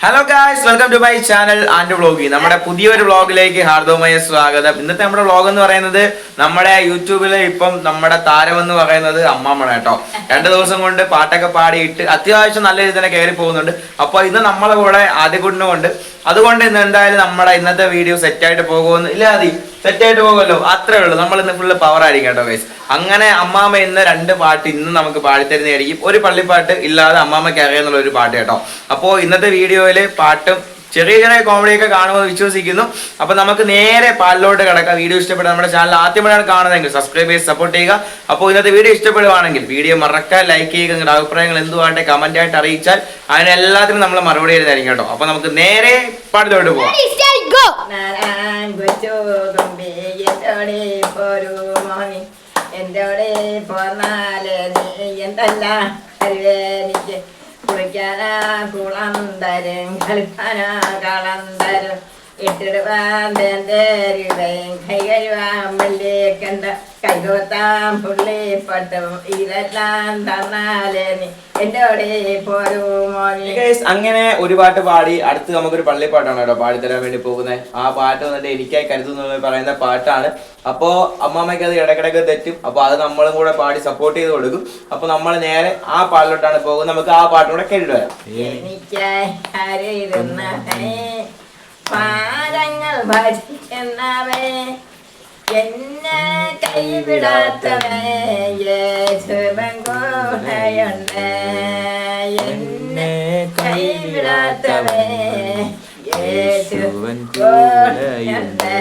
Hello guys, welcome to my channel and vlog. നമ്മുടെ പുതിയൊരു വ്ളോഗിലേക്ക് ഹാർദവമായ സ്വാഗതം. ഇന്നത്തെ നമ്മുടെ വ്ളോഗ് എന്ന് പറയുന്നത് നമ്മുടെ യൂട്യൂബിൽ ഇപ്പം നമ്മുടെ താരമെന്ന് പറയുന്നത് അമ്മാമ്മ കേട്ടോ. 2 ദിവസം കൊണ്ട് പാട്ടൊക്കെ പാടിയിട്ട് അത്യാവശ്യം നല്ല രീതിയിൽ തന്നെ കയറി പോകുന്നുണ്ട്. അപ്പോൾ ഇന്ന് നമ്മളെ കൂടെ ആദ്യകുണ്ടുണ്ട്. അതുകൊണ്ട് ഇന്ന് എന്തായാലും നമ്മുടെ ഇന്നത്തെ വീഡിയോ സെറ്റായിട്ട് പോകുമെന്ന് ഇല്ല, സെറ്റായിട്ട് പോകുമല്ലോ, അത്രേ ഉള്ളൂ. നമ്മൾ ഇന്ന് ഫുള്ള് പവർ ആയിരിക്കും കേട്ടോ ഗൈസ്. അങ്ങനെ അമ്മാമ്മ ഇന്ന് 2 പാട്ട് ഇന്ന് നമുക്ക് പാടിത്തരുന്നതായിരിക്കും. ഒരു പള്ളിപ്പാട്ട് ഇല്ലാതെ അമ്മാമ്മയ്ക്ക് അറിയാന്നുള്ള ഒരു പാട്ട് കേട്ടോ. അപ്പോൾ ഇന്നത്തെ വീഡിയോയിൽ പാട്ടും ചെറിയ ചെറിയ കോമഡിയൊക്കെ കാണുമെന്ന് വിശ്വസിക്കുന്നു. അപ്പൊ നമുക്ക് നേരെ പാലിലോട്ട് കിടക്കാം. വീഡിയോ ഇഷ്ടപ്പെട്ട നമ്മുടെ ചാനൽ ആദ്യമായാണ് കാണുന്നതെങ്കിൽ സബ്സ്ക്രൈബ് ചെയ്ത് സപ്പോർട്ട് ചെയ്യുക. അപ്പോൾ ഇന്നത്തെ വീഡിയോ ഇഷ്ടപ്പെടുവാണെങ്കിൽ വീഡിയോ മറക്കാൻ ലൈക്ക് ചെയ്യുക. നിങ്ങളുടെ അഭിപ്രായങ്ങൾ എന്തുവാട്ടെ കമന്റ് ആയിട്ട് അറിയിച്ചാൽ അതിനെല്ലാത്തിനും നമ്മൾ മറുപടി തരുന്നതായിരിക്കും കേട്ടോ. അപ്പൊ നമുക്ക് നേരെ പാട്ടിലോട്ട് പോവാം. എന്തോടെ പോന്നാലേ നീ എന്തല്ല എനിക്ക് കുളിക്കാനാ കുളം തരും, കളിക്കാനാ കളം തരും, ഇട്ടിടുവാൻ തേന്തേരിടയും കൈ കഴുവാൻ വെള്ളിക്കണ്ട കൈകോത്താൻ പുള്ളിപ്പട്ടും ഇതെല്ലാം തന്നാലേ നീ എന്തോടെ പോരൂ മോനെ. അങ്ങനെ ഒരു പാട്ട് പാടി അടുത്ത് നമുക്കൊരു പള്ളിപ്പാട്ടാണ് കേട്ടോ പാടിത്തരാൻ വേണ്ടി പോകുന്നത്. ആ പാട്ട് വന്നിട്ട് എനിക്കായി കരുതുന്നു പറയുന്ന പാട്ടാണ്. അപ്പോ അമ്മാമ്മയ്ക്ക് അത് ഇടക്കിടക്ക് തെറ്റും. അപ്പൊ അത് നമ്മളും കൂടെ പാടി സപ്പോർട്ട് ചെയ്ത് കൊടുക്കും. അപ്പൊ നമ്മൾ നേരെ ആ പാട്ടിലോട്ടാണ് പോകുന്നത്. നമുക്ക് ആ പാട്ടിലൂടെ കേട്ടിട്ട് വരാം. പാദങ്ങൾ ഭജിക്കുന്നവേ എന്നെ കൈവിടാത്തവേ യേശുവൻ കൂടെയുണ്ട്, എന്നെ കൈവിടാത്തവേ യേശുവൻ കൂടെയുണ്ട്.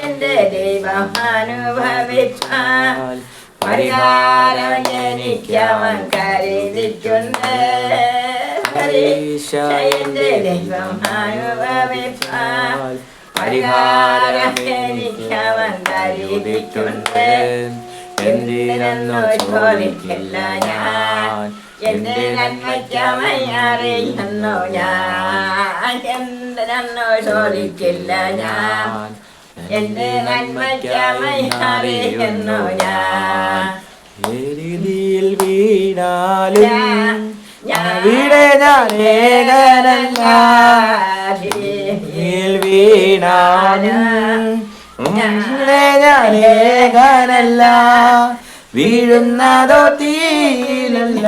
എന്റെ ദൈവം അനുഭവിച്ചാൽ പരിഹാരം എനിക്കവൻ കരുതിയിട്ടുണ്ട്. എന്റെ ദൈവം അനുഭവിച്ചാൽ പരിഹാരം എനിക്കവൻ കരുതിയിട്ടുണ്ട്. എന്തിനെന്നോ ചോദിക്കില്ല ഞാൻ, എന്റെ നന്മയ്ക്കവൻ അറിയുന്നു ഞാൻ. എന്തിനെന്നോ ചോദിക്കില്ല ഞാൻ, എന്റെ നന്മയ്ക്കവൻ അറിയുന്നു ഞാൻ. വീണാലും ഇവിടെ ഞാൻ ഏകനല്ല, വീണാലും ഞാൻ ഏകനല്ല, വീഴുന്നതോ തീയിലല്ല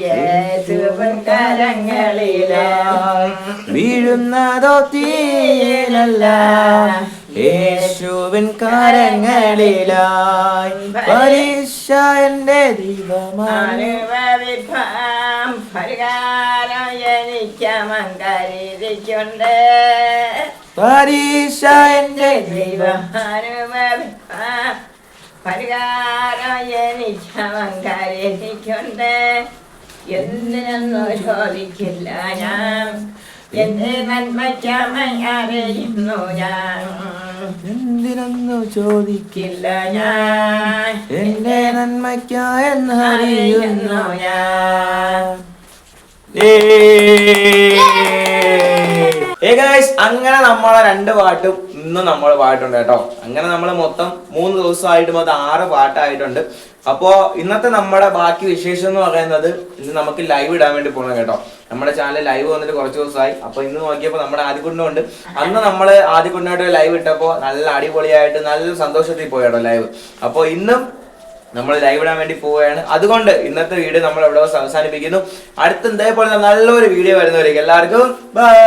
യേശുവിൻ കരങ്ങളിലായി, വീഴുന്നതോ തീയിലല്ല യേശുവിൻ കരങ്ങളിലായി. പരീക്ഷ എന്റെ ദൈവമാണ് പരിഹാരം എനിക്കവൻ കരുതിയിട്ടുണ്ട്. പരീക്ഷ എന്റെ ദൈവം പരിഹാരം എനിക്കവൻ കരുതിയിട്ടുണ്ട്. എന്തിനെന്നോ ചോദിക്കില്ല ഞാൻ, എന്റെ നന്മയ്ക്കവൻ അറിയുന്നു ഞാൻ. എന്തിനൊന്നു ചോദിക്കില്ല ഞാൻ, എന്റെ നന്മയ്ക്കായെന്നറിയുന്നു ഞാൻ. അങ്ങനെ നമ്മളെ 2 പാട്ടും ഇന്നും നമ്മൾ പാട്ടുണ്ട് കേട്ടോ. അങ്ങനെ നമ്മൾ മൊത്തം 3 ദിവസമായിട്ട് മൊത്തം 6 പാട്ടായിട്ടുണ്ട്. അപ്പോ ഇന്നത്തെ നമ്മുടെ ബാക്കി വിശേഷം എന്ന് പറയുന്നത് ഇന്ന് നമുക്ക് ലൈവ് ഇടാൻ വേണ്ടി പോകണം കേട്ടോ. നമ്മുടെ ചാനൽ ലൈവ് വന്നിട്ട് കുറച്ച് ദിവസമായി. അപ്പൊ ഇന്ന് നോക്കിയപ്പോ നമ്മുടെ ആദ്യകുണ്ടുണ്ട്. അന്ന് നമ്മള് ആദ്യകുണ്ടായിട്ട് ലൈവ് ഇട്ടപ്പോ നല്ല അടിപൊളിയായിട്ട് നല്ല സന്തോഷത്തിൽ പോയാട്ടോ ലൈവ്. അപ്പൊ ഇന്നും നമ്മൾ ലൈവ് ഇടാൻ വേണ്ടി പോവുകയാണ്. അതുകൊണ്ട് ഇന്നത്തെ വീഡിയോ നമ്മൾ ഇവിടെ അവസാനിപ്പിക്കുന്നു. അടുത്ത ഇതേപോലെ നല്ലൊരു വീഡിയോ വരുന്നവരേക്ക് എല്ലാവർക്കും ബൈ.